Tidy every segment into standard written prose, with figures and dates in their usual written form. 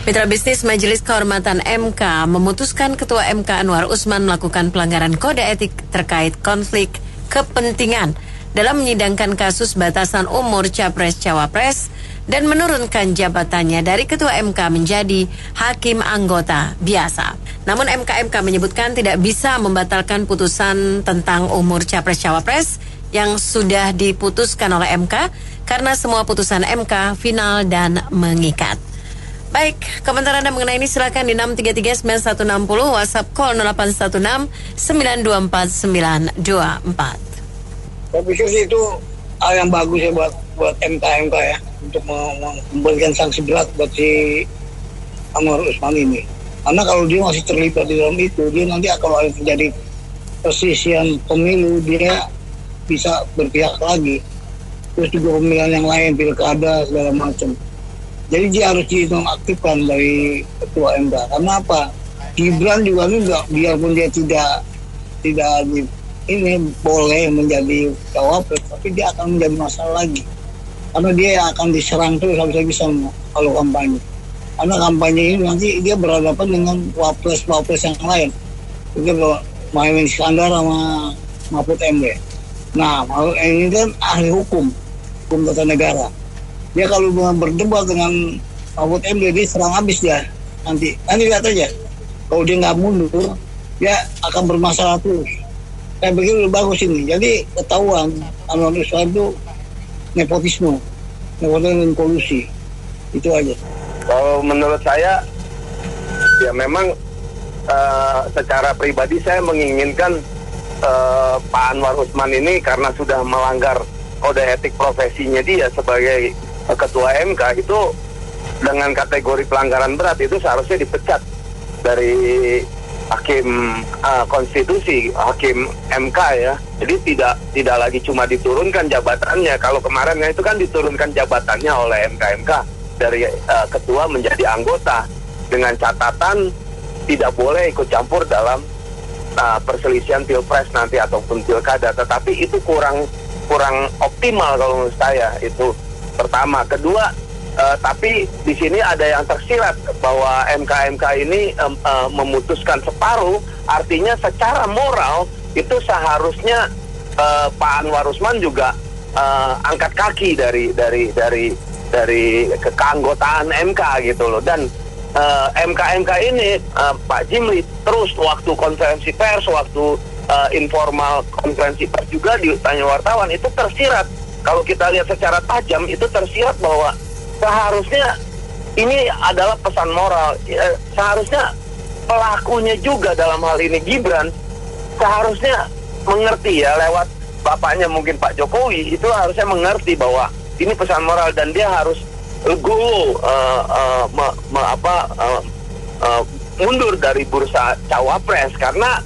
Mitra bisnis Majelis Kehormatan MK memutuskan Ketua MK Anwar Usman melakukan pelanggaran kode etik terkait konflik kepentingan dalam menyidangkan kasus batasan umur Capres-Cawapres dan menurunkan jabatannya dari Ketua MK menjadi Hakim Anggota Biasa. Namun MK menyebutkan tidak bisa membatalkan putusan tentang umur Capres-Cawapres yang sudah diputuskan oleh MK karena semua putusan MK final dan mengikat. Baik, komentar Anda mengenai ini silakan di 633-9160, WhatsApp call 0816 924 924. Saya pikir sih itu hal yang bagus ya buat MK ya, untuk memberikan sanksi berat buat si Anwar Usman ini. Karena kalau dia masih terlibat di dalam itu, dia nanti kalau ada terjadi persisian pemilu, dia bisa berpihak lagi. Terus juga pemilihan yang lain, pilkada segala macam. Jadi dia harus dinonaktifkan dari Ketua MK. Karena apa? Gibran juga enggak, biarpun dia tidak ini boleh menjadi cawapres, tapi dia akan menjadi masalah lagi. Karena dia akan diserang terus habis-habisan kalau kampanye. Karena kampanye ini nanti dia berhadapan dengan wapres yang lain. Itu Mohaimin Iskandar sama Mahfud MD. Nah, ini kan ahli hukum tata negara. Dia kalau berdebat dengan Mahfud MD, dia serang habis dia. Nanti lihat aja. Kalau dia nggak mundur, dia akan bermasalah terus. Saya pikir lebih bagus ini. Jadi ketahuan Anwar Usman itu nepotisme dan kolusi. Itu aja. Kalau menurut saya, ya memang secara pribadi saya menginginkan Pak Anwar Usman ini karena sudah melanggar kode etik profesinya dia sebagai Ketua MK itu dengan kategori pelanggaran berat itu seharusnya dipecat dari hakim konstitusi, hakim MK ya. Jadi tidak lagi cuma diturunkan jabatannya. Kalau kemarin itu kan diturunkan jabatannya oleh MK dari ketua menjadi anggota dengan catatan tidak boleh ikut campur dalam perselisihan pilpres nanti ataupun pilkada. Tetapi itu kurang optimal kalau menurut saya. Itu pertama. Kedua, tapi di sini ada yang tersirat bahwa MK ini memutuskan separuh, artinya secara moral itu seharusnya Pak Anwar Usman juga angkat kaki dari keanggotaan MK gitu loh. Dan MK ini Pak Jimli terus waktu konferensi pers, waktu informal konferensi pers juga ditanya wartawan itu tersirat. Kalau kita lihat secara tajam itu tersirat bahwa seharusnya ini adalah pesan moral. Seharusnya pelakunya juga dalam hal ini Gibran seharusnya mengerti ya, lewat bapaknya mungkin Pak Jokowi itu harusnya mengerti bahwa ini pesan moral dan dia harus legowo mundur dari bursa cawapres karena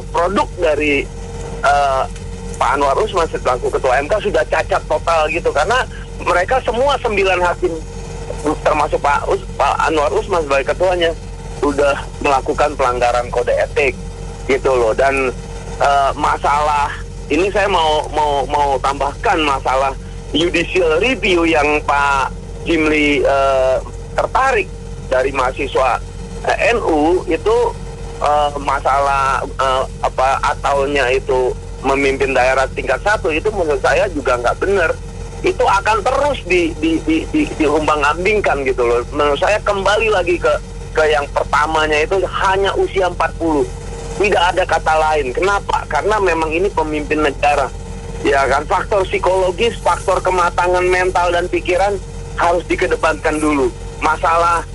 produk dari Pak Anwar Usman selaku Ketua MK sudah cacat total gitu, karena mereka semua 9 hakim termasuk Pak Anwar Usman sebagai ketuanya sudah melakukan pelanggaran kode etik gitu loh. Dan masalah ini saya mau tambahkan masalah judicial review yang Pak Jimli tertarik dari mahasiswa NU itu masalah ataunya itu memimpin daerah tingkat 1 itu menurut saya juga nggak benar. Itu akan terus diumbang-ambingkan gitu loh. Menurut saya kembali lagi ke yang pertamanya itu hanya usia 40. Tidak ada kata lain. Kenapa? Karena memang ini pemimpin negara. Ya kan, faktor psikologis, faktor kematangan mental dan pikiran harus dikedepankan dulu. Masalah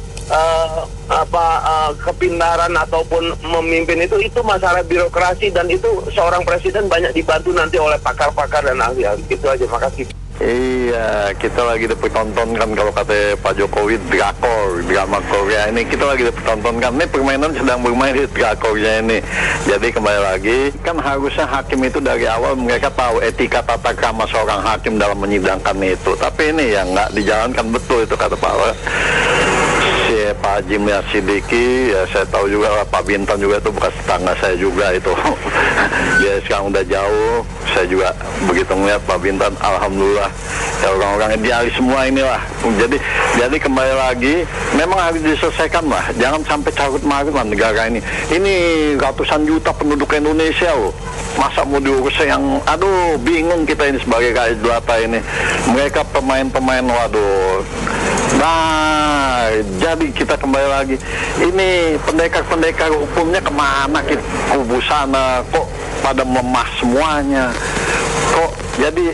kepintaran ataupun memimpin itu masalah birokrasi, dan itu seorang presiden banyak dibantu nanti oleh pakar-pakar dan ahli-ahli. Itu aja, makasih. Iya, kita lagi dipertontonkan kalau kata Pak Jokowi drama Korea ini kita lagi dipertontonkan. Ini permainan sedang bermain di drakornya ini. Jadi kembali lagi, kan harusnya hakim itu dari awal mereka tahu etika tata krama seorang hakim dalam menyidangkan itu. Tapi ini yang nggak dijalankan betul itu kata Pak Pak Haji Mias Sidiki, ya saya tahu juga lah, Pak Bintan juga itu bekas tetangga saya juga itu. Dia sekarang udah jauh, saya juga begitu melihat Pak Bintan, alhamdulillah ya orang-orang idealis semua inilah. Jadi kembali lagi, memang harus diselesaikan lah, jangan sampai carut-marut lah negara ini. Ini ratusan juta penduduk Indonesia loh, masa mau diurus yang, aduh bingung kita ini sebagai rakyat jelata ini. Mereka pemain-pemain, waduh. Nah, jadi kita kembali lagi, ini pendekar-pendekar hukumnya kemana kita? Kubu sana kok pada melemah semuanya, kok jadi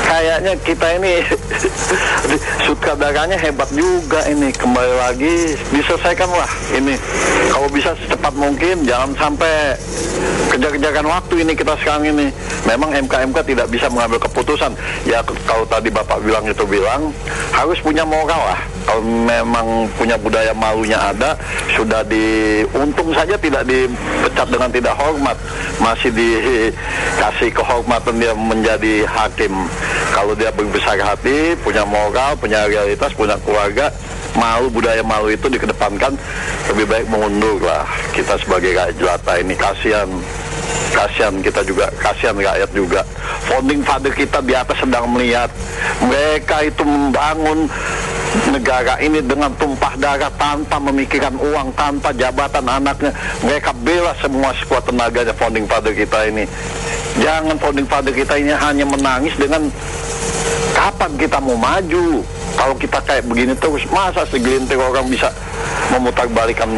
kayaknya kita ini sutradaranya hebat juga ini. Kembali lagi diselesaikan lah ini, kalau bisa secepat mungkin, jangan sampai kejar-kejaran waktu ini kita sekarang ini. Memang MK tidak bisa mengambil keputusan ya, kalau tadi Bapak bilang harus punya moral lah. Kalau memang punya budaya malunya ada, sudah untung saja tidak dipecat dengan tidak hormat, masih dikasih kehormatan dia menjadi hakim. Kalau dia berbesar hati, punya moral, punya realitas, punya keluarga, budaya malu itu dikedepankan, lebih baik mengundur lah. Kita sebagai rakyat jelata ini kasihan kita juga, kasihan rakyat juga. Founding father kita di atas sedang melihat mereka itu membangun negara ini dengan tumpah darah, tanpa memikirkan uang, tanpa jabatan anaknya. Mereka bela semua sekuat tenaganya founding father kita ini. Jangan founding father kita ini hanya menangis dengan kapan kita mau maju. Kalau kita kayak begini terus, masa segelintir orang bisa memutarbalikkan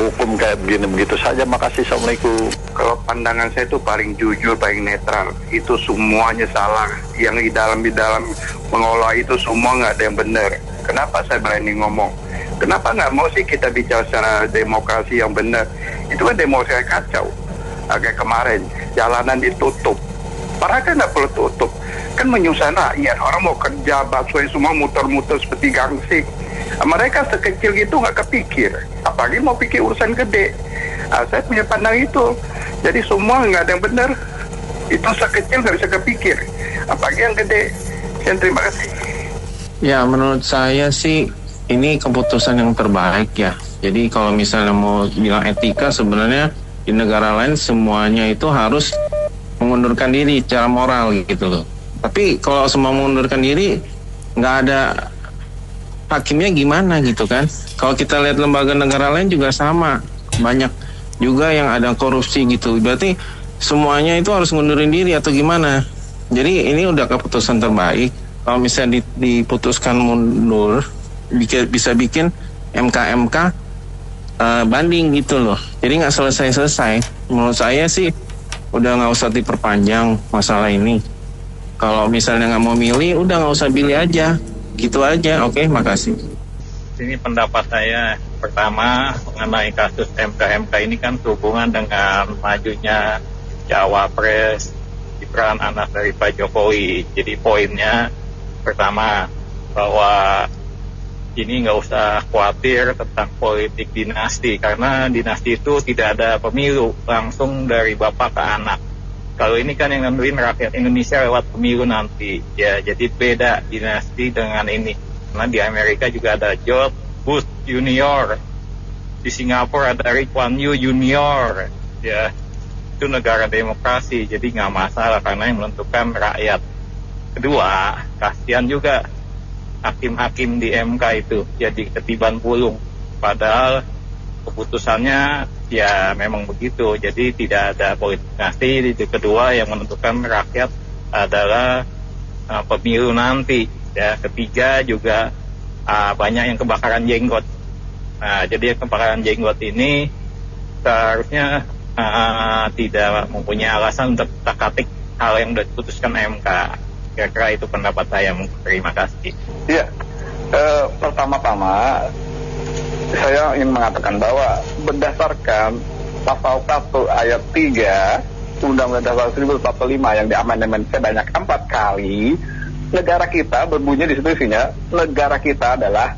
hukum kayak begini begitu saja. Makasih, assalamualaikum. Kalau pandangan saya itu paling jujur, paling netral. Itu semuanya salah. Yang di dalam mengolah itu semua nggak ada yang benar. Kenapa saya berani ngomong? Kenapa nggak mau sih kita bicara secara demokrasi yang benar? Itu kan demokrasi kacau. Kayak kemarin, jalanan ditutup. Padahal kan nggak perlu tutup. Kan menyusahkan rakyat. Orang mau kerja, busway semua muter-muter seperti gangsing. Mereka sekecil gitu nggak kepikir. Apalagi mau pikir urusan gede. Saya punya pandang itu. Jadi semua nggak ada yang benar. Itu sekecil nggak bisa kepikir. Apalagi yang gede. Sekian, terima kasih. Ya, menurut saya sih ini keputusan yang terbaik ya. Jadi kalau misalnya mau bilang etika, sebenarnya di negara lain semuanya itu harus mengundurkan diri secara moral gitu loh. Tapi kalau semua mengundurkan diri, nggak ada hakimnya gimana gitu kan. Kalau kita lihat lembaga negara lain juga sama, banyak juga yang ada korupsi gitu. Berarti semuanya itu harus ngundurin diri atau gimana. Jadi ini udah keputusan terbaik. Kalau misalnya diputuskan mundur, bisa bikin MK banding gitu loh. Jadi nggak selesai-selesai. Menurut saya sih udah nggak usah diperpanjang masalah ini. Kalau misalnya nggak mau milih, udah nggak usah pilih aja. Gitu aja. Oke, makasih. Ini pendapat saya. Pertama, mengenai kasus MK ini kan berhubungan dengan majunya Cawapres Gibran, anak dari Pak Jokowi. Jadi poinnya pertama, bahwa ini nggak usah khawatir tentang politik dinasti, karena dinasti itu tidak ada pemilu langsung dari bapak ke anak. Kalau ini kan yang nentuin rakyat Indonesia lewat pemilu nanti, ya jadi beda dinasti dengan ini. Karena di Amerika juga ada George Bush Junior, di Singapura ada Lee Kuan Yew Junior, ya itu negara demokrasi, jadi nggak masalah karena yang menentukan rakyat. Kedua, kasihan juga hakim-hakim di MK itu jadi ketiban pulung, padahal keputusannya ya memang begitu, jadi tidak ada politik dinasti. Itu kedua, yang menentukan rakyat adalah pemilu nanti. Ya, ketiga juga banyak yang kebakaran jenggot. Nah, jadi kebakaran jenggot ini seharusnya tidak mempunyai alasan untuk tak-atik hal yang sudah diputuskan MK. Kira-kira itu pendapat saya. Terima kasih. Iya, pertama-tama saya ingin mengatakan bahwa berdasarkan pasal 1 ayat 3 Undang-Undang Dasar 1945 yang diamandemen sebanyak 4 kali, negara kita berbunyi di situ isinya, negara kita adalah,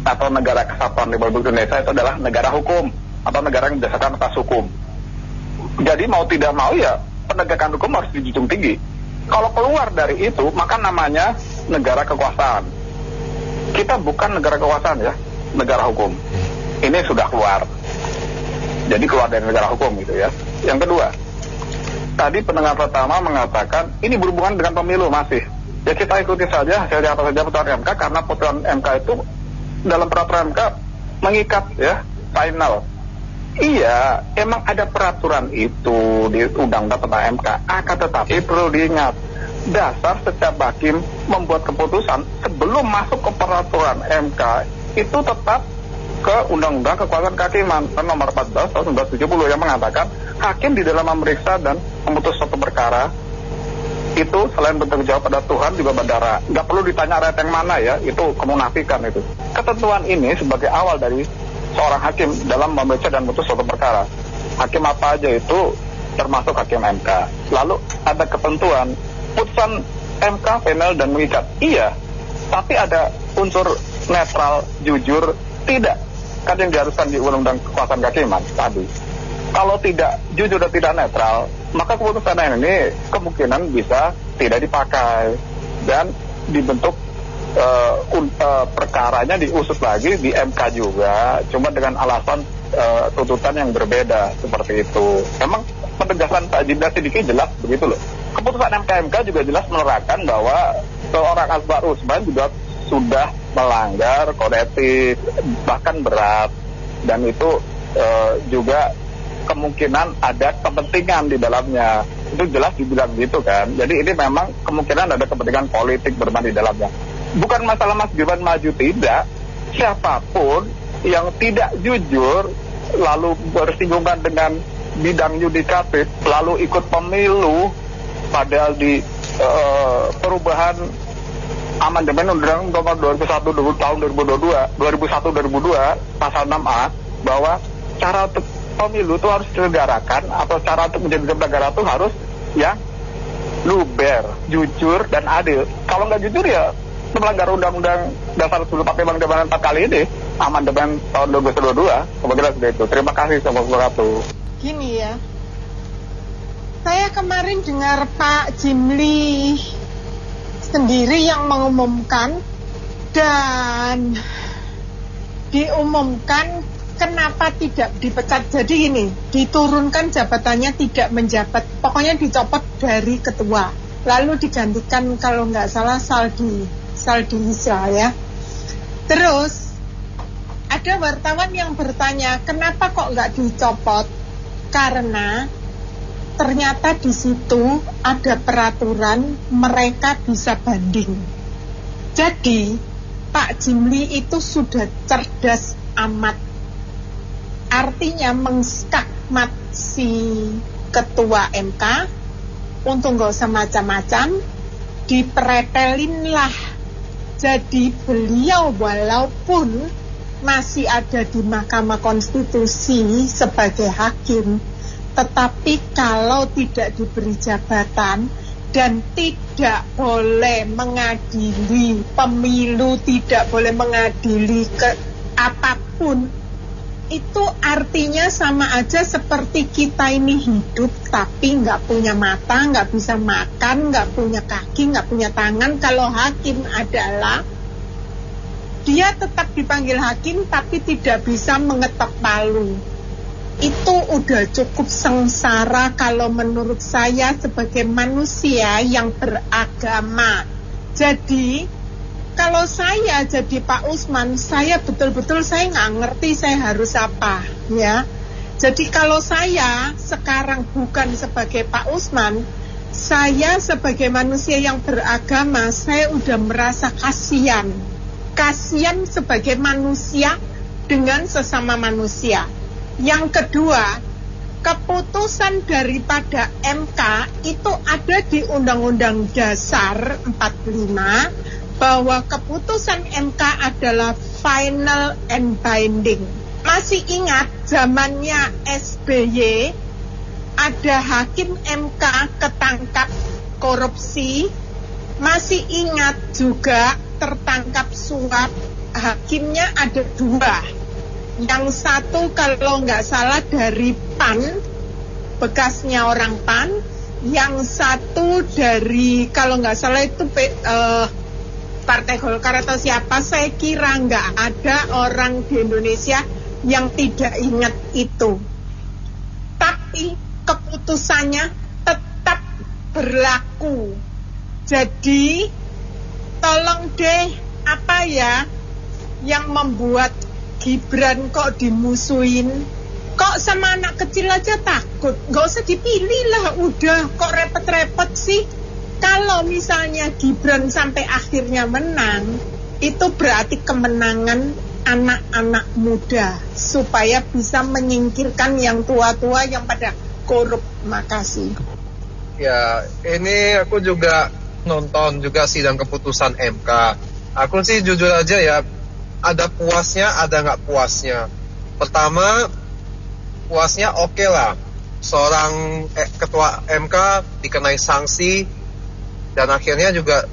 atau negara kesatuan Republik Indonesia itu adalah negara hukum atau negara yang berdasarkan atas hukum. Jadi mau tidak mau ya penegakan hukum harus dijunjung tinggi. Kalau keluar dari itu maka namanya negara kekuasaan. Kita bukan negara kekuasaan ya. negara hukum. Ini sudah keluar. Jadi keluar dari negara hukum gitu ya. Yang kedua, tadi pendengar pertama mengatakan ini berhubungan dengan pemilu masih. Ya kita ikuti saja hasilnya apa saja putusan MK, karena putusan MK itu dalam peraturan MK mengikat ya, final. Iya, emang ada peraturan itu di undang-undang tentang MK. Akan tetapi perlu diingat, dasar setiap hakim membuat keputusan sebelum masuk ke peraturan MK itu tetap ke Undang-Undang Kekuasaan Kehakiman nomor 14 tahun 1970 yang mengatakan hakim di dalam memeriksa dan memutus suatu perkara itu selain bertanggung jawab pada Tuhan juga bandara. Nggak perlu ditanya ayat yang mana ya, itu kemunafikan itu. Ketentuan ini sebagai awal dari seorang hakim dalam membaca dan memutus suatu perkara. Hakim apa aja itu termasuk hakim MK. Lalu ada ketentuan putusan MK final dan mengikat. Iya, tapi ada unsur netral, jujur, tidak. Kan yang diharuskan di Undang-Undang Kekuasaan Kehakiman tadi. Kalau tidak jujur dan tidak netral, maka keputusan ini kemungkinan bisa tidak dipakai dan dibentuk perkaranya diusut lagi di MK juga, cuma dengan alasan tuntutan yang berbeda seperti itu. Memang penegasan Pak Jimda Sidiki jelas begitu loh. Keputusan MK juga jelas menerangkan bahwa seorang Akbar Usman juga sudah melanggar kode etik, bahkan berat, dan itu juga kemungkinan ada kepentingan di dalamnya. Itu jelas dibilang gitu kan. Jadi ini memang kemungkinan ada kepentingan politik bermain di dalamnya. Bukan masalah Mas Gibran maju tidak, siapapun yang tidak jujur lalu bersinggungan dengan bidang yudikatif lalu ikut pemilu, padahal di perubahan amandemen Undang-Undang Nomor 2001 tahun 2001 pasal 6A bahwa cara untuk pemilu itu harus diselenggarakan atau cara untuk menjadi negara itu harus yang luber, jujur dan adil. Kalau nggak jujur ya melanggar Undang-Undang Dasar 45 dengan 4 kali ini, amandemen tahun 2022. Kemudian seperti itu. Terima kasih Assalamualaikum warahmatullahi wabarakatuh. Gini ya, saya kemarin dengar Pak Jimli sendiri yang mengumumkan dan diumumkan kenapa tidak dipecat. Jadi ini diturunkan jabatannya, tidak menjabat, pokoknya dicopot dari ketua, lalu digantikan kalau nggak salah Saldi Isra ya. Terus ada wartawan yang bertanya kenapa kok nggak dicopot, karena ternyata di situ ada peraturan mereka bisa banding. Jadi Pak Jimli itu sudah cerdas amat, artinya mengskakmat si ketua MK untuk nggak usah macam-macam, dipretelin lah. Jadi beliau walaupun masih ada di Mahkamah Konstitusi sebagai hakim, tetapi kalau tidak diberi jabatan dan tidak boleh mengadili pemilu, tidak boleh mengadili ke apapun, itu artinya sama aja seperti kita ini hidup tapi nggak punya mata, nggak bisa makan, nggak punya kaki, nggak punya tangan. Kalau hakim adalah dia tetap dipanggil hakim tapi tidak bisa mengetok palu. Itu udah cukup sengsara kalau menurut saya sebagai manusia yang beragama. Jadi kalau saya jadi Pak Usman, saya betul-betul saya nggak ngerti saya harus apa, ya. Jadi kalau saya sekarang bukan sebagai Pak Usman, saya sebagai manusia yang beragama, saya udah merasa kasihan sebagai manusia dengan sesama manusia. Yang kedua, keputusan daripada MK itu ada di Undang-Undang Dasar 45. Bahwa keputusan MK adalah final and binding. Masih ingat zamannya SBY ada hakim MK ketangkap korupsi. Masih ingat juga tertangkap suap, hakimnya ada 2. Yang satu kalau nggak salah dari PAN, bekasnya orang PAN. Yang satu dari kalau nggak salah itu Partai Golkar atau siapa, saya kira nggak ada orang di Indonesia yang tidak ingat itu. Tapi keputusannya tetap berlaku. Jadi tolong deh, apa ya yang membuat Gibran kok dimusuhin? Kok sama anak kecil aja takut? Gak usah dipilih lah, udah, kok repot-repot sih? Kalau misalnya Gibran sampai akhirnya menang, itu berarti kemenangan anak-anak muda, supaya bisa menyingkirkan yang tua-tua yang pada korup. Makasih. Ya, ini aku juga nonton juga sidang keputusan MK. Aku sih jujur aja ya, ada puasnya, ada nggak puasnya. Pertama, puasnya oke lah, seorang ketua MK dikenai sanksi dan akhirnya juga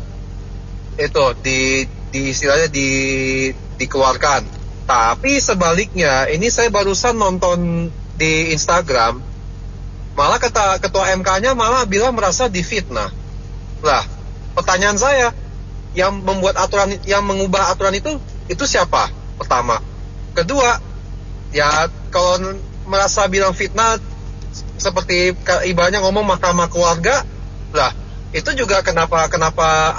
itu istilahnya dikeluarkan. Tapi sebaliknya, ini saya barusan nonton di Instagram, malah ketua MK-nya malah bilang merasa difitnah. Lah, pertanyaan saya, yang membuat aturan, yang mengubah aturan itu siapa? Pertama. Kedua, ya kalau merasa bilang fitnah, seperti ibaratnya ngomong mahkamah keluarga, lah itu juga kenapa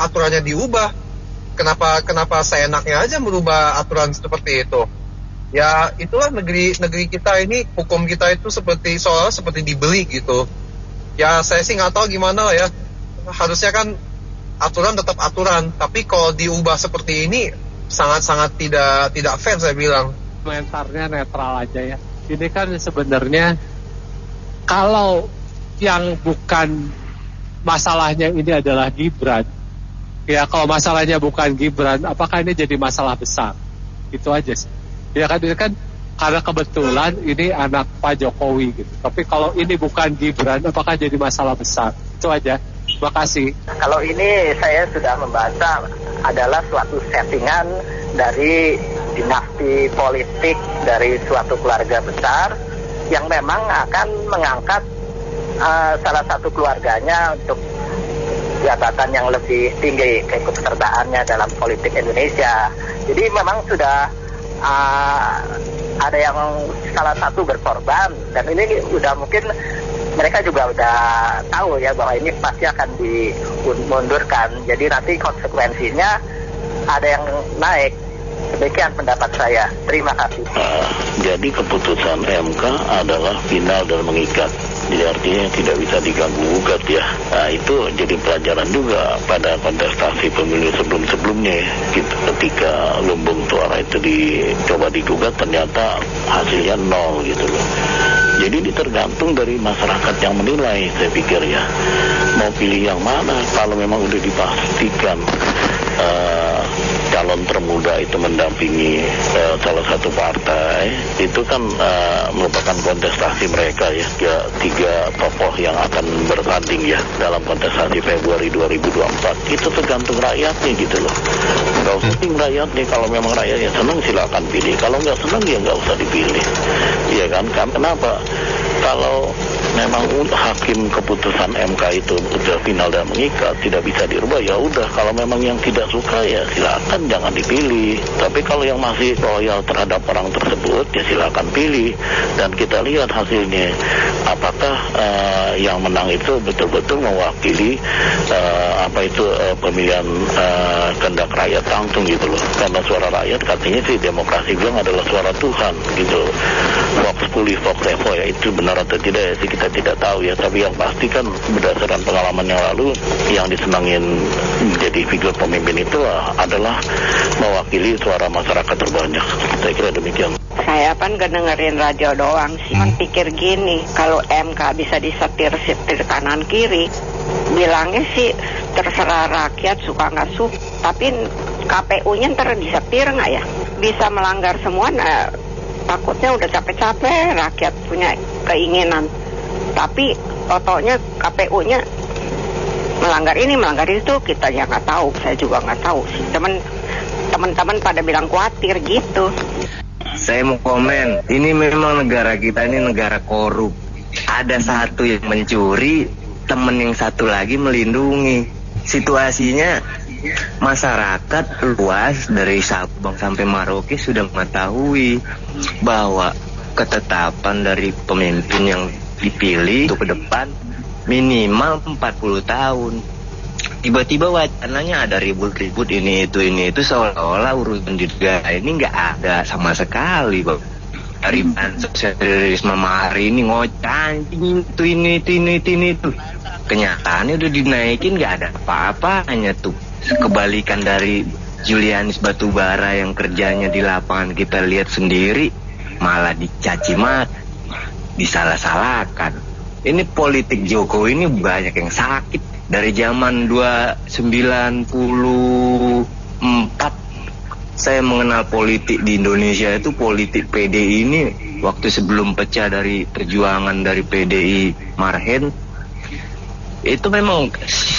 aturannya diubah? Kenapa seenaknya aja merubah aturan seperti itu? Ya itulah negeri kita ini, hukum kita itu seolah seperti dibeli gitu. Ya saya sih nggak tahu gimana lah ya. Harusnya kan aturan tetap aturan, tapi kalau diubah seperti ini sangat-sangat tidak fair, saya bilang. Komentarnya netral aja ya. Ini kan sebenarnya kalau yang bukan masalahnya ini adalah Gibran, ya kalau masalahnya bukan Gibran, apakah ini jadi masalah besar? Itu aja sih. Ya kan, ini kan karena kebetulan ini anak Pak Jokowi gitu. Tapi kalau ini bukan Gibran, apakah jadi masalah besar? Itu aja. Terima kasih. Kalau ini saya sudah membaca adalah suatu settingan dari dinasti politik dari suatu keluarga besar yang memang akan mengangkat salah satu keluarganya untuk jabatan yang lebih tinggi keikutsertaannya dalam politik Indonesia. Jadi memang sudah ada yang salah satu berkorban, dan ini udah mungkin mereka juga udah tahu ya bahwa ini pasti akan dimundurkan. Jadi nanti konsekuensinya ada yang naik. Demikian pendapat saya. Terima kasih. Jadi keputusan MK adalah final dan mengikat. Jadi artinya tidak bisa diganggu-gugat ya. Nah itu jadi pelajaran juga pada kontestasi pemilu sebelum-sebelumnya. Ketika lumbung suara itu dicoba digugat, ternyata hasilnya 0 gitu loh. Jadi ini tergantung dari masyarakat yang menilai, saya pikir ya. Mau pilih yang mana kalau memang udah dipastikan calon termuda itu mendampingi salah satu partai, itu kan merupakan kontestasi mereka ya, tiga tokoh yang akan bertanding ya dalam kontestasi Februari 2024. Itu tergantung rakyatnya gitu loh. Nggak usah penting rakyatnya, kalau memang rakyatnya senang silakan pilih, kalau nggak senang ya nggak usah dipilih. Iya kan? Kenapa? Kalau memang hakim keputusan MK itu udah final dan mengikat, tidak bisa dirubah, ya udah. Kalau memang yang tidak suka ya silakan jangan dipilih. Tapi kalau yang masih loyal terhadap orang tersebut ya silakan pilih. Dan kita lihat hasilnya, apakah yang menang itu betul-betul mewakili pemilihan kehendak rakyat langsung gitu loh. Karena suara rakyat katanya sih demokrasi bilang adalah suara Tuhan gitu. Vox Populi Vox Evo ya, itu benar atau tidak ya sih kita tidak tahu ya. Tapi yang pasti kan berdasarkan pengalaman yang lalu, yang disenangin menjadi figur pemimpin itu adalah mewakili suara masyarakat terbanyak. Saya kira demikian. Saya kan gak dengerin radio doang sih. Pikir gini, kalau MK bisa disetir-setir kanan kiri, bilangnya sih terserah rakyat suka nggak suka. Tapi KPU-nya ntar disetir nggak ya? Bisa melanggar semua. Nah, takutnya udah capek-capek rakyat punya keinginan. Tapi totonya KPU-nya melanggar ini, melanggar itu, kita ya nggak tahu. Saya juga nggak tahu sih. Teman-teman pada bilang khawatir gitu. Saya mau komen, ini memang negara kita ini negara korup. Ada satu yang mencuri, temen yang satu lagi melindungi. Situasinya Masyarakat luas dari Sabang sampai Merauke sudah mengetahui bahwa ketetapan dari pemimpin yang dipilih untuk ke depan minimal 40 tahun. Tiba-tiba wacananya ada ribut-ribut ini itu seolah-olah urusan di negara ini nggak ada sama sekali, Bang. Dari bansos terorisme hari ini ngoceh itu. Kenyataannya udah dinaikin nggak ada apa-apanya tuh. Kebalikan dari Julianis Batubara yang kerjanya di lapangan kita lihat sendiri, malah dicaci maki, disalah-salahkan. Ini politik Jokowi ini banyak yang sakit. Dari zaman 1994 saya mengenal politik di Indonesia itu politik PDI ini waktu sebelum pecah dari perjuangan dari PDI Marhen. Itu memang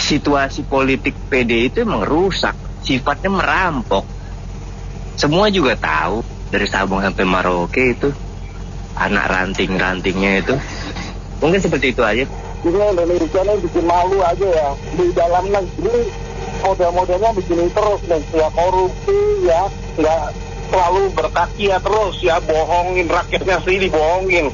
situasi politik PDI itu memang rusak, sifatnya merampok. Semua juga tahu dari Sabang sampai Merauke itu anak ranting-rantingnya itu. Mungkin seperti itu aja. Ini Indonesia ini bikin malu aja ya. Di dalam negeri model-modelnya begini terus nih, ya korupsi ya, nggak selalu berkaki ya terus ya, bohongin rakyatnya sendiri, dibohongin.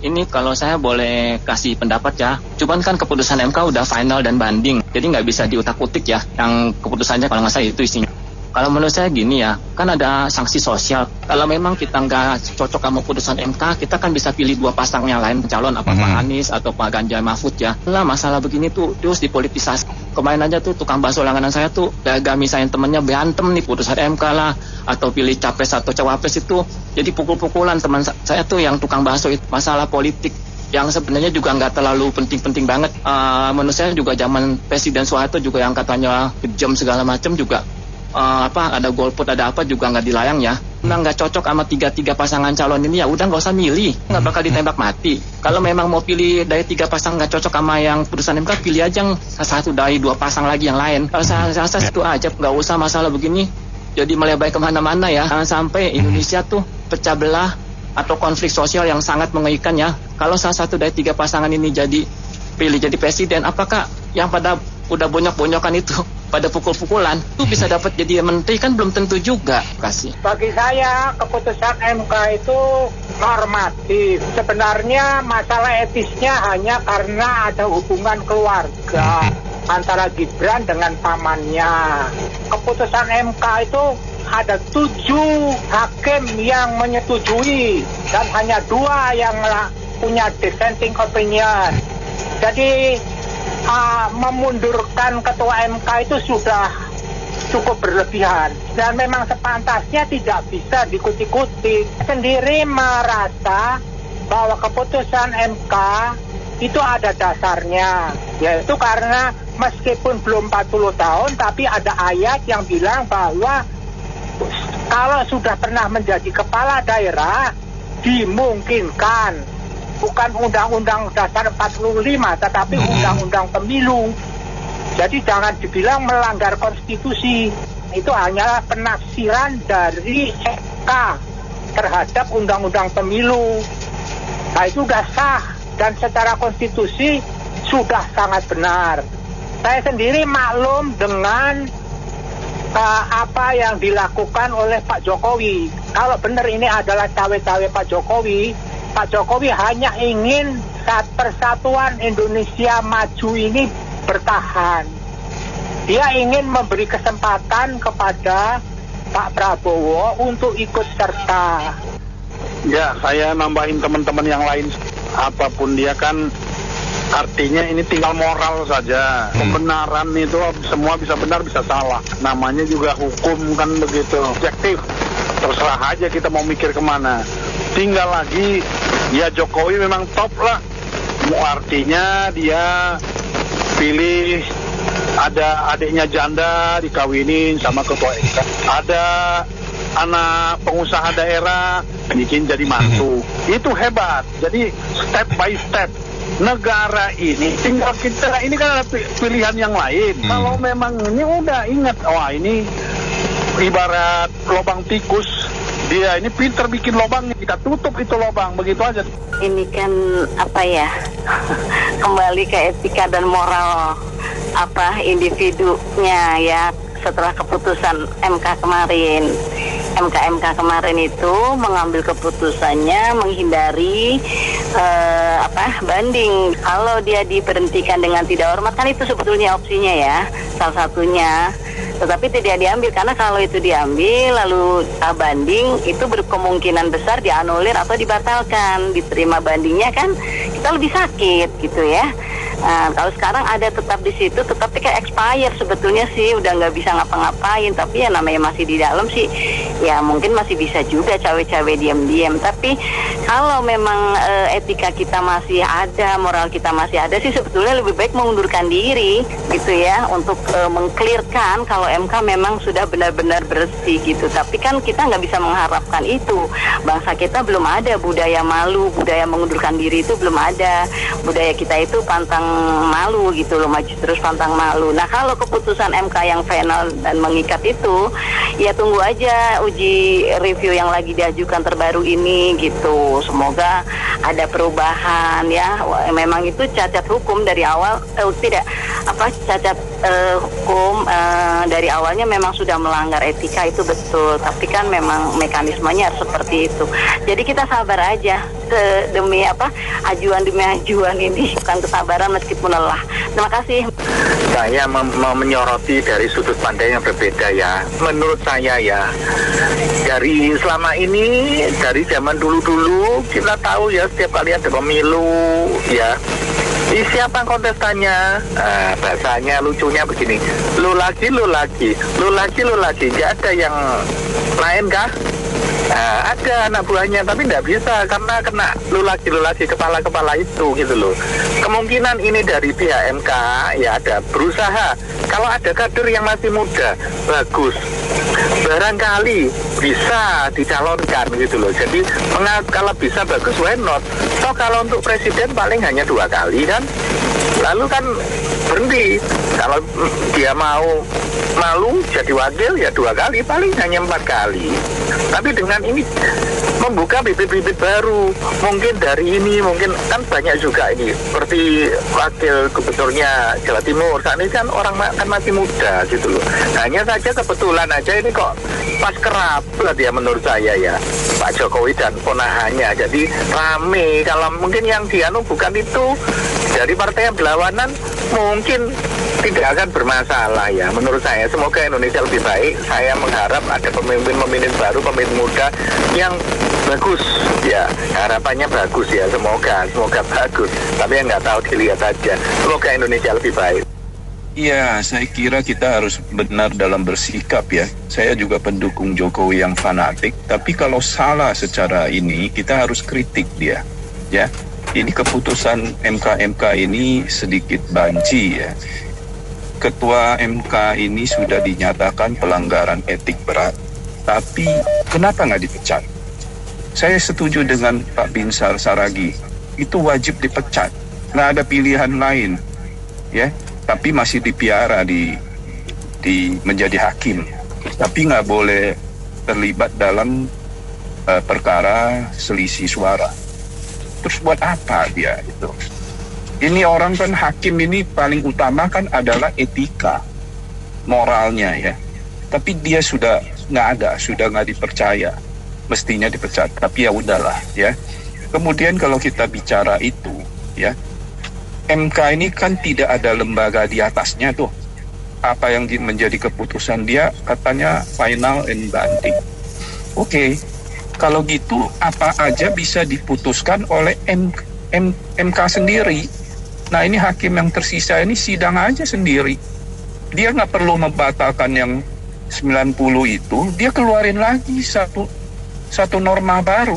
Ini kalau saya boleh kasih pendapat ya, cuman kan keputusan MK udah final dan banding, jadi nggak bisa diutak-utik ya, yang keputusannya kalau nggak salah itu isinya. Kalau menurut saya gini ya, kan ada sanksi sosial. Kalau memang kita nggak cocok sama putusan MK, kita kan bisa pilih dua pasang yang lain calon, apa Pak Anies atau Pak Ganjar Mahfud ya. Lah masalah begini tuh terus dipolitisasi. Kemarin aja tuh tukang bakso langganan saya tuh agak misalnya temennya berantem nih putusan MK lah, atau pilih capres atau cawapres itu jadi pukul-pukulan teman saya tuh yang tukang bakso itu. Masalah politik yang sebenarnya juga nggak terlalu penting-penting banget. Menurut saya juga zaman Presiden Soeharto juga yang katanya kejam segala macam juga. Ada golput ada apa juga nggak dilayang ya. Memang nggak cocok sama tiga pasangan calon ini ya udah nggak usah milih, nggak bakal ditembak mati. Kalau memang mau pilih dari 3 pasang nggak cocok sama yang putusan MK, pilih aja satu dari 2 pasang lagi yang lain. Kalau saya rasa itu aja, nggak usah masalah begini jadi melebar kemana-mana ya. Jangan sampai Indonesia tuh pecah belah atau konflik sosial yang sangat mengerikan ya. Kalau salah satu dari 3 pasangan ini pilih jadi presiden, apakah yang pada udah bonyok-bonyokan itu pada pukul-pukulan itu bisa dapat jadi menteri? Kan belum tentu juga. Kasih. Bagi saya keputusan MK itu normatif. Sebenarnya masalah etisnya hanya karena ada hubungan keluarga antara Gibran dengan pamannya. Keputusan MK itu ada 7 hakim yang menyetujui dan hanya 2 yang punya dissenting opinion. Jadi memundurkan ketua MK itu sudah cukup berlebihan dan memang sepantasnya tidak bisa dikuti-kuti. Sendiri merasa bahwa keputusan MK itu ada dasarnya, yaitu karena meskipun belum 40 tahun tapi ada ayat yang bilang bahwa kalau sudah pernah menjadi kepala daerah dimungkinkan, bukan Undang-Undang Dasar 45 tetapi Undang-Undang Pemilu. Jadi jangan dibilang melanggar konstitusi. Itu hanyalah penafsiran dari MK terhadap Undang-Undang Pemilu. Nah itu sudah sah dan secara konstitusi sudah sangat benar. Saya sendiri maklum dengan apa yang dilakukan oleh Pak Jokowi. Kalau benar ini adalah cawe-cawe Pak Jokowi hanya ingin persatuan Indonesia maju ini bertahan. Dia ingin memberi kesempatan kepada Pak Prabowo untuk ikut serta. Ya, saya nambahin teman-teman yang lain. Apapun dia kan artinya ini tinggal moral saja. Kebenaran itu semua bisa benar bisa salah. Namanya juga hukum kan begitu. Objektif. Terserah aja kita mau mikir kemana. Tinggal lagi, ya Jokowi memang top lah. Artinya dia pilih ada adiknya janda dikawinin sama ketua MK. Ada anak pengusaha daerah bikin jadi mantu. Itu hebat. Jadi step by step. Negara ini tinggal kita, ini kan ada pilihan yang lain. Kalau memang ini udah ingat, wah ini ibarat lubang tikus. Dia ini pinter bikin lubangnya, kita tutup itu lubang, begitu aja. Ini kan kembali ke etika dan moral individunya ya. setelah keputusan MK kemarin. MK kemarin itu mengambil keputusannya menghindari banding. Kalau dia diberhentikan dengan tidak hormat, kan itu sebetulnya opsinya ya, salah satunya. Tetapi tidak diambil, karena kalau itu diambil lalu banding, itu berkemungkinan besar dianulir atau dibatalkan. Diterima bandingnya kan kita lebih sakit gitu ya. Nah, kalau sekarang ada tetap di situ, tetapi kayak expire sebetulnya sih, udah nggak bisa ngapa-ngapain. Tapi ya namanya masih di dalam sih, ya mungkin masih bisa juga cawe-cawe diam-diam. Tapi kalau memang etika kita masih ada, moral kita masih ada sih, sebetulnya lebih baik mengundurkan diri gitu ya, untuk mengclearkan kalau MK memang sudah benar-benar bersih gitu. Tapi kan kita nggak bisa mengharapkan itu. Bangsa kita belum ada budaya malu, budaya mengundurkan diri itu belum ada. Budaya kita itu pantang malu gitu loh, maju terus pantang malu. Nah, kalau keputusan MK yang final dan mengikat itu, ya tunggu aja uji review yang lagi diajukan terbaru ini gitu. Semoga ada perubahan ya. Memang itu cacat hukum dari awal, cacat hukum dari awalnya memang sudah melanggar etika, itu betul. Tapi kan memang mekanismenya harus seperti itu. Jadi kita sabar aja demi ajuan demi ajuan ini, bukan kesabaran meskipun lelah. Terima kasih. Saya mau menyoroti dari sudut pandang yang berbeda ya. Menurut saya ya, dari selama ini, dari zaman dulu-dulu kita tahu ya, setiap kali ada pemilu ya, siapa kontestannya? Bahasanya lucunya begini, lu lagi, nggak ada yang lain kah? Ada anak buahnya, tapi nggak bisa karena kena lu lagi kepala itu gitu loh. Kemungkinan ini dari pihak MK ya, ada berusaha. Kalau ada kader yang masih muda, bagus, barangkali bisa dicalonkan gitu loh. Jadi kalau bisa bagus, why not? So kalau untuk presiden paling hanya 2 kali kan, lalu kan berhenti. Kalau dia mau malu jadi wakil ya 2 kali, paling hanya 4 kali. Tapi dengan ini membuka bibit-bibit baru, mungkin dari ini, mungkin kan banyak juga ini, seperti wakil gubernurnya Jawa Timur saat ini kan orang kan masih muda gitu loh. Hanya saja kebetulan aja ini kok pas kerabat ya menurut saya ya, Pak Jokowi dan ponakannya. Jadi rame. Kalau mungkin yang dianu bukan itu dari partai yang berlawanan, mungkin tidak akan bermasalah ya menurut saya. Semoga Indonesia lebih baik. Saya mengharap ada pemimpin baru, pemimpin muda yang bagus ya, harapannya bagus ya, semoga bagus. Tapi yang nggak tahu, dilihat aja. Semoga Indonesia lebih baik. Iya, saya kira kita harus benar dalam bersikap ya. Saya juga pendukung Jokowi yang fanatik, tapi kalau salah secara ini, kita harus kritik dia. Ya, ini keputusan MK ini sedikit banci ya. Ketua MK ini sudah dinyatakan pelanggaran etik berat, tapi kenapa nggak dipecat? Saya setuju dengan Pak Binsar Saragi, itu wajib dipecat, nggak ada pilihan lain, ya. Tapi masih dipiara di menjadi hakim, tapi nggak boleh terlibat dalam perkara selisih suara. Terus buat apa dia itu? Ini orang kan hakim ini paling utama kan adalah etika, moralnya ya. Tapi dia sudah nggak ada, sudah nggak dipercaya, mestinya dipecat. Tapi ya udahlah ya. Kemudian kalau kita bicara itu ya, MK ini kan tidak ada lembaga di atasnya tuh. Apa yang menjadi keputusan dia katanya final and binding. Oke, kalau gitu apa aja bisa diputuskan oleh MK sendiri. Nah ini hakim yang tersisa ini sidang aja sendiri. Dia nggak perlu membatalkan yang 90 itu, dia keluarin lagi satu norma baru.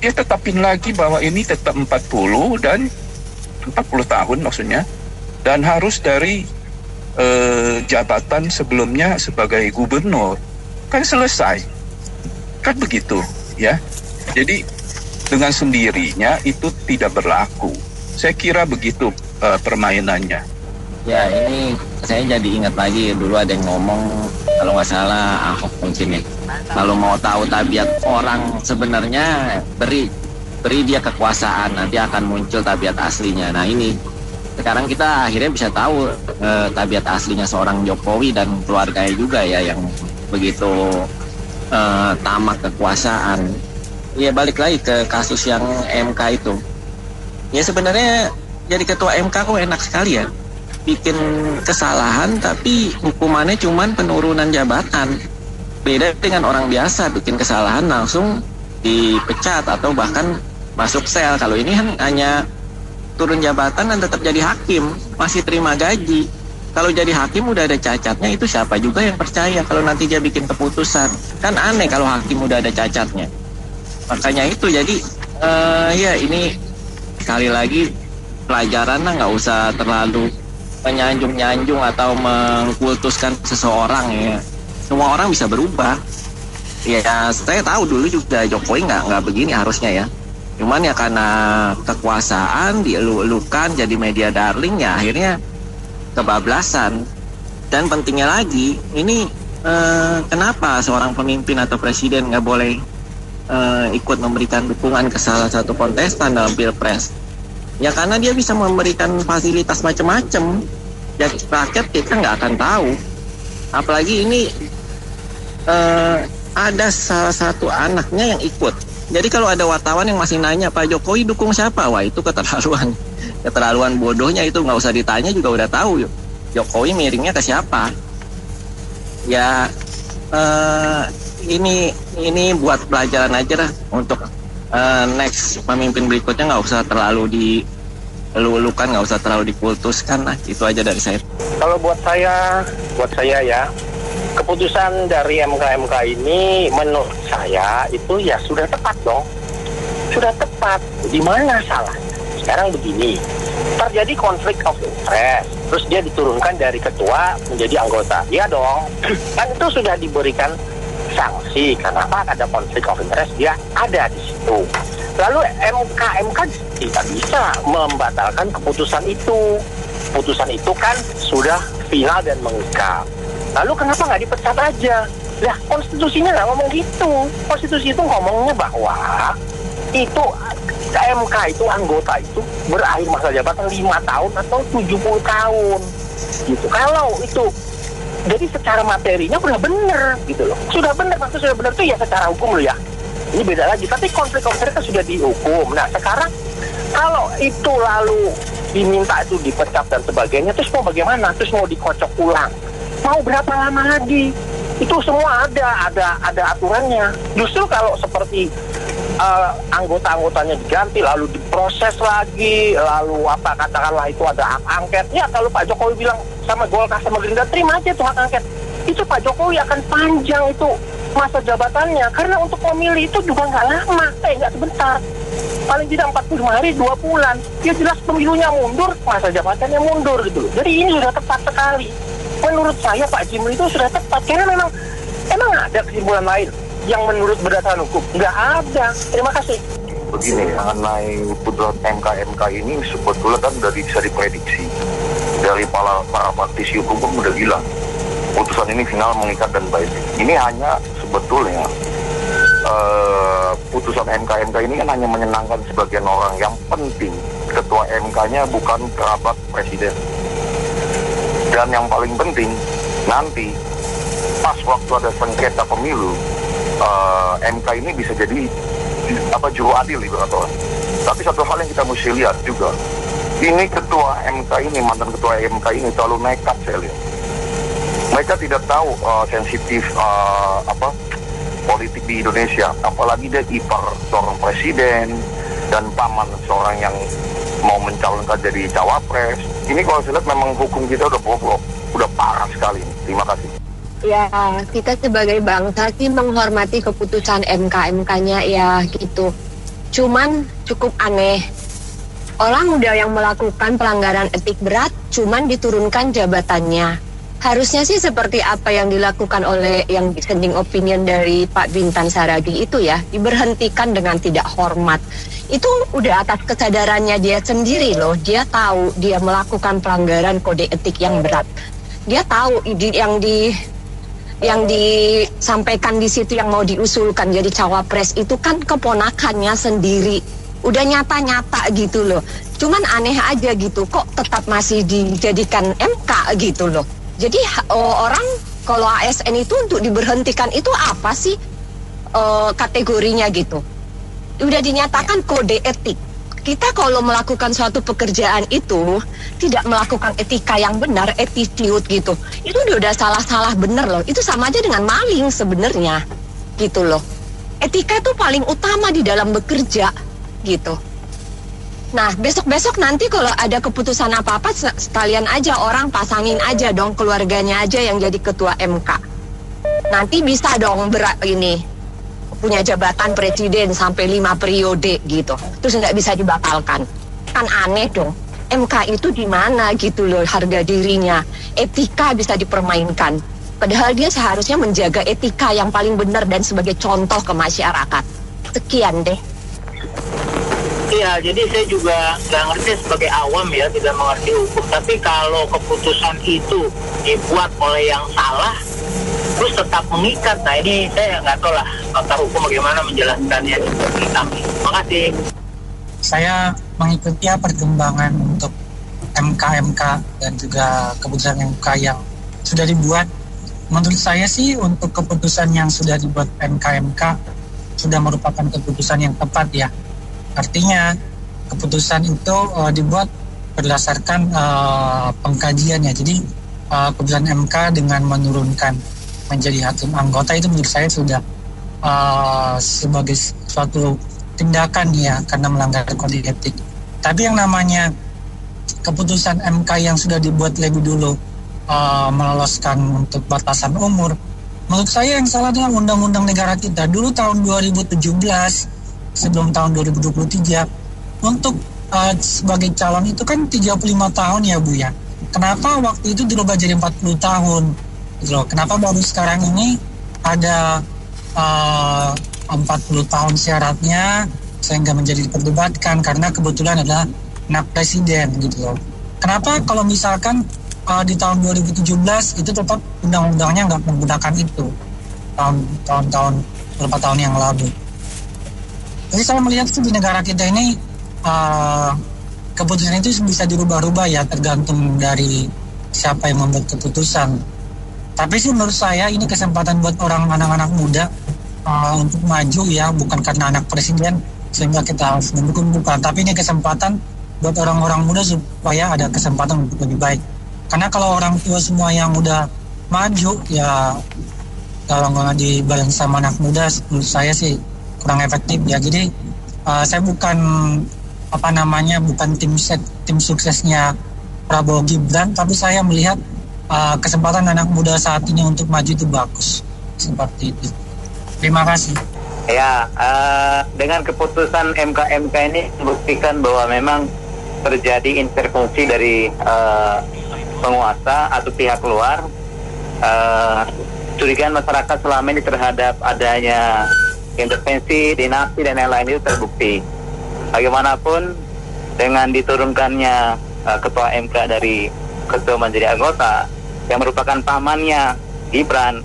Dia tetapin lagi bahwa ini tetap 40 dan 40 tahun maksudnya, dan harus dari jabatan sebelumnya sebagai gubernur. Kan selesai, kan begitu ya. Jadi dengan sendirinya itu tidak berlaku. Saya kira begitu permainannya. Ya ini saya jadi ingat lagi dulu ada yang ngomong, kalau nggak salah Ahok mungkin ya, kalau mau tahu tabiat orang sebenarnya beri dia kekuasaan, nanti akan muncul tabiat aslinya. Nah ini Sekarang kita akhirnya bisa tahu tabiat aslinya seorang Jokowi dan keluarganya juga ya, yang begitu tamak kekuasaan. Ya balik lagi ke kasus yang MK itu. Ya sebenarnya jadi ketua MK kok enak sekali ya. Bikin kesalahan tapi hukumannya cuman penurunan jabatan. Beda dengan orang biasa bikin kesalahan langsung dipecat atau bahkan masuk sel. Kalau ini kan hanya turun jabatan dan tetap jadi hakim, masih terima gaji. Kalau jadi hakim udah ada cacatnya, itu siapa juga yang percaya kalau nanti dia bikin keputusan. Kan aneh kalau hakim udah ada cacatnya. Makanya itu jadi ya ini sekali lagi pelajaran lah, nggak usah terlalu menyanjung-nyanjung atau mengkultuskan seseorang ya. Semua orang bisa berubah. Ya saya tahu dulu juga Jokowi nggak begini harusnya ya. Cuman ya karena kekuasaan dielu-elukan jadi media darling ya akhirnya kebablasan. Dan pentingnya lagi ini kenapa seorang pemimpin atau presiden nggak boleh ikut memberikan dukungan ke salah satu kontestan dalam pilpres? Ya karena dia bisa memberikan fasilitas macam-macam. Jadi rakyat kita nggak akan tahu. Apalagi ini ada salah satu anaknya yang ikut. Jadi kalau ada wartawan yang masih nanya Pak Jokowi dukung siapa, wah itu keterlaluan bodohnya, itu nggak usah ditanya juga udah tahu Jokowi miringnya ke siapa. Ya ini buat pelajaran aja lah untuk next pemimpin berikutnya, nggak usah terlalu dielu-elukan, nggak usah terlalu dikultuskan lah. Itu aja dari saya. Kalau buat saya ya, keputusan dari MK ini menurut saya itu ya sudah tepat dong. Sudah tepat. Di mana salahnya? Sekarang begini, terjadi konflik of interest, terus dia diturunkan dari ketua menjadi anggota. Iya dong. Kan itu sudah diberikan sanksi. Kenapa ada konflik of interest? Dia ada di situ. Lalu MK tidak bisa membatalkan keputusan itu. Keputusan itu kan sudah final dan mengikat. Lalu kenapa nggak dipecat aja? Lah konstitusinya nggak ngomong gitu. Konstitusi itu ngomongnya bahwa itu MK itu anggota itu berakhir masa jabatan 5 tahun atau 70 tahun. Gitu. Kalau itu jadi secara materinya udah bener gitu loh. Sudah bener, maksudnya sudah bener tuh ya secara hukum loh ya. Ini beda lagi, tapi konflik of interest sudah dihukum. Nah sekarang kalau itu lalu diminta itu dipecat dan sebagainya, terus mau bagaimana? Terus mau dikocok ulang? Mau berapa lama lagi? Itu semua ada aturannya. Justru kalau seperti anggota-anggotanya diganti lalu diproses lagi, lalu apa katakanlah itu ada hak angket. Ya kalau Pak Jokowi bilang sama Golkar sama Gerindra terima aja tuh hak angket. Itu Pak Jokowi akan panjang itu masa jabatannya, karena untuk memilih itu juga nggak lama, nggak sebentar, paling tidak 45 hari 2 bulan. Ya jelas pemilunya mundur, masa jabatannya mundur gitu loh. Jadi ini sudah tepat sekali. Menurut saya Pak Jimli itu sudah tepat, karena memang ada kesimpulan lain yang menurut berdasarkan hukum? Nggak ada. Terima kasih. Begini, mengenai putusan MK ini sebetulnya kan udah bisa diprediksi. Dari para praktisi hukum pun udah bilang putusan ini final, mengikat dan baik. Ini hanya sebetulnya putusan MK ini kan hanya menyenangkan sebagian orang. Yang penting ketua MK-nya bukan kerabat presiden. Dan yang paling penting nanti pas waktu ada sengketa pemilu, MK ini bisa jadi juru adil ibarat orang. Tapi satu hal yang kita mesti lihat juga, ini ketua MK ini, mantan ketua MK ini terlalu nekat saya lihat. Mereka tidak tahu sensitif politik di Indonesia, apalagi dia ipar seorang presiden dan paman seorang yang mau mencalonkan jadi cawapres. Ini kalau saya lihat memang hukum kita udah bobrok, udah parah sekali. Terima kasih. Ya, kita sebagai bangsa sih menghormati keputusan MK-nya ya gitu. Cuman cukup aneh. Orang udah yang melakukan pelanggaran etik berat, cuman diturunkan jabatannya. Harusnya sih seperti apa yang dilakukan oleh yang dissenting opinion dari Pak Bintan Saragi itu ya, diberhentikan dengan tidak hormat. Itu udah atas kesadarannya dia sendiri loh. Dia tahu dia melakukan pelanggaran kode etik yang berat. Dia tahu yang disampaikan di situ yang mau diusulkan jadi cawapres itu kan keponakannya sendiri. udah nyata-nyata gitu loh. Cuman aneh aja gitu, kok tetap masih dijadikan MK gitu loh. Jadi orang kalau ASN itu untuk diberhentikan itu apa sih kategorinya gitu? Udah dinyatakan kode etik. Kita kalau melakukan suatu pekerjaan itu tidak melakukan etika yang benar, attitude gitu, itu udah salah-salah bener loh. Itu sama aja dengan maling sebenarnya gitu loh. Etika itu paling utama di dalam bekerja gitu. Nah, besok-besok nanti kalau ada keputusan apa-apa sekalian aja orang pasangin aja dong keluarganya aja yang jadi ketua MK. Nanti bisa dong punya jabatan presiden sampai 5 periode gitu. Terus nggak bisa dibatalkan. Kan aneh dong. MK itu di mana gitu loh harga dirinya. Etika bisa dipermainkan. Padahal dia seharusnya menjaga etika yang paling benar dan sebagai contoh ke masyarakat. Sekian deh. Iya, jadi saya juga nggak ngerti sebagai awam ya, tidak mengerti hukum. Tapi kalau keputusan itu dibuat oleh yang salah, terus tetap mengikat. Nah ini saya nggak tahu lah pakar hukum bagaimana menjelaskannya seperti kami. Makasih. Saya mengikuti perkembangan untuk MK dan juga keputusan MK yang sudah dibuat. Menurut saya sih untuk keputusan yang sudah dibuat MK sudah merupakan keputusan yang tepat ya. Artinya keputusan itu dibuat berdasarkan pengkajiannya. Jadi keputusan MK dengan menurunkan menjadi hakim anggota itu menurut saya sudah sebagai suatu tindakan ya karena melanggar kode etik. Tapi yang namanya keputusan MK yang sudah dibuat lebih dulu meloloskan untuk batasan umur, menurut saya yang salah adalah undang-undang negara kita. Dulu tahun 2017 sebelum tahun 2023 untuk sebagai calon itu kan 35 tahun ya Bu ya. Kenapa waktu itu dirubah jadi 40 tahun gitu loh. Kenapa baru sekarang ini ada 40 tahun syaratnya sehingga menjadi diperdebatkan karena kebetulan adalah anak presiden gitu loh. Kenapa kalau misalkan di tahun 2017 itu tetap undang-undangnya nggak menggunakan itu tahun-tahun beberapa tahun yang lalu. Jadi saya melihat di negara kita ini keputusan itu bisa dirubah-rubah ya tergantung dari siapa yang membuat keputusan. Tapi sih menurut saya ini kesempatan buat anak-anak muda untuk maju ya, bukan karena anak presiden sehingga kita harus mendukung, bukan. Tapi ini kesempatan buat orang-orang muda supaya ada kesempatan untuk lebih baik. Karena kalau orang tua semua yang udah maju ya kalau nggak dibareng sama anak muda menurut saya sih kurang efektif ya. Jadi saya bukan bukan tim suksesnya Prabowo Gibran, tapi saya melihat kesempatan anak muda saat ini untuk maju itu bagus seperti itu. Terima kasih. Ya, dengan keputusan MK ini membuktikan bahwa memang terjadi intervensi dari penguasa atau pihak luar. Curigaan masyarakat selama ini terhadap adanya intervensi, dinasti dan lain-lain itu terbukti. Bagaimanapun dengan diturunkannya ketua MK dari ketua menjadi anggota yang merupakan pamannya Gibran,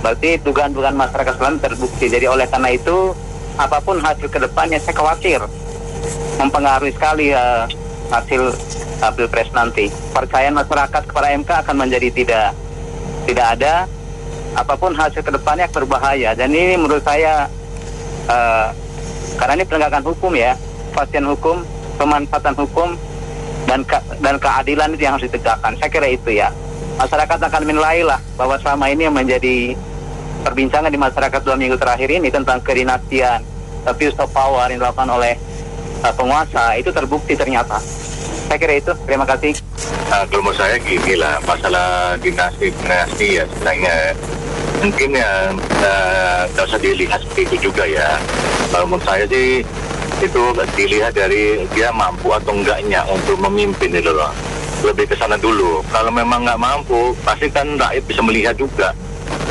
berarti dugaan-dugaan masyarakat selama terbukti. Jadi oleh karena itu apapun hasil kedepannya saya khawatir mempengaruhi sekali hasil Pilpres nanti. Kepercayaan masyarakat kepada MK akan menjadi tidak ada. Apapun hasil kedepannya berbahaya. Dan ini menurut saya karena ini penegakan hukum ya, kepastian hukum, pemanfaatan hukum dan keadilan itu yang harus ditegakkan. Saya kira itu ya. Masyarakat akan menilai lah bahwa selama ini yang menjadi perbincangan di masyarakat 2 minggu terakhir ini tentang kedinastian, abuse of power yang dilakukan oleh penguasa itu terbukti ternyata. Saya kira itu. Terima kasih. Kalau menurut saya gini lah, masalah dinasti ya sebenarnya mungkin ya tidak usah dilihat seperti itu juga ya. Kalau menurut saya sih itu dilihat dari dia mampu atau enggaknya untuk memimpin itu loh. Lebih ke sana dulu. Kalau memang nggak mampu, pasti kan rakyat bisa melihat juga.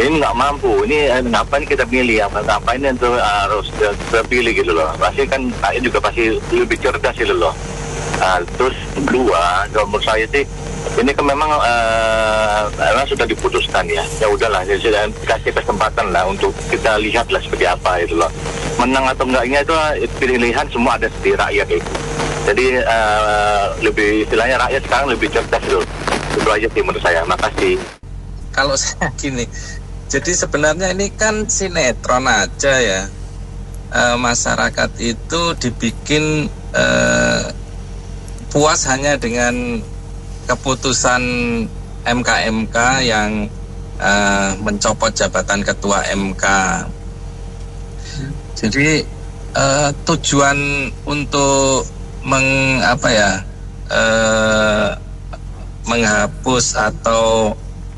Ini nggak mampu, ini ngapain kita pilih, ngapain itu harus terpilih gitu loh. Pasti kan rakyat juga pasti lebih cerdas gitu loh. Terus kedua, kalau menurut saya sih ini kan memang sudah diputuskan ya. Ya udahlah, sudah kasih kesempatan lah untuk kita lihat lah seperti apa itu loh. menang atau enggaknya itu pilihan semua ada di rakyat itu. Jadi lebih istilahnya rakyat sekarang lebih cerdas loh. Itu aja sih menurut saya. Makasih. Kalau saya gini, jadi sebenarnya ini kan sinetron aja ya. Masyarakat itu dibikin puas hanya dengan keputusan MK yang mencopot jabatan ketua MK. Jadi tujuan untuk menghapus atau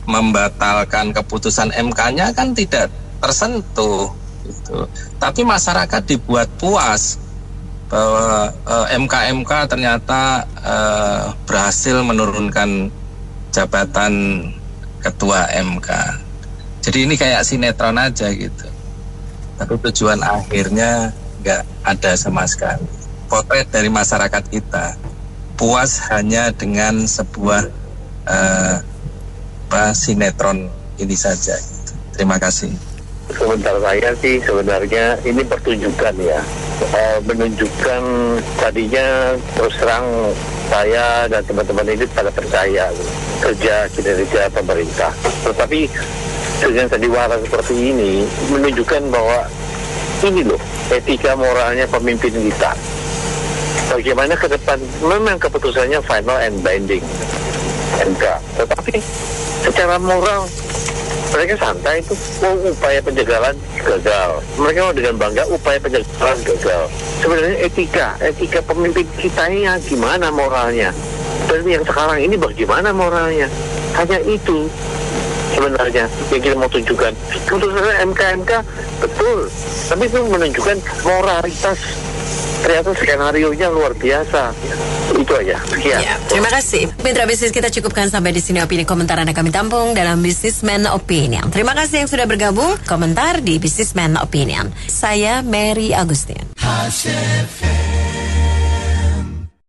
membatalkan keputusan MK-nya kan tidak tersentuh gitu. Tapi masyarakat dibuat puas bahwa MK ternyata berhasil menurunkan jabatan ketua MK. Jadi ini kayak sinetron aja gitu. Tapi tujuan akhirnya nggak ada sama sekali. Potret dari masyarakat kita puas hanya dengan sebuah sinetron ini saja. Terima kasih. Komentar saya sih sebenarnya ini pertunjukan ya, menunjukkan tadinya terus terang saya dan teman-teman ini pada percaya kerja kinerja pemerintah. Tetapi dengan sandiwara seperti ini menunjukkan bahwa ini loh etika moralnya pemimpin kita. Bagaimana ke depan, memang keputusannya final and binding MK, tetapi secara moral mereka santai itu. Upaya penjagalan gagal, mereka dengan bangga upaya penjagalan gagal. Sebenarnya etika pemimpin kita ini gimana moralnya, dan yang sekarang ini bagaimana moralnya, hanya itu sebenarnya yang kita mau tunjukkan. Keputusan MK betul, tapi itu menunjukkan moralitas. Ternyata skenario-nya luar biasa. Itu aja. Sekian. Ya, terima kasih. Mitra bisnis kita cukupkan sampai di sini opini komentar Anda kami tampung dalam Businessman Opinion. Terima kasih yang sudah bergabung komentar di Businessman Opinion. Saya Mary Agustin.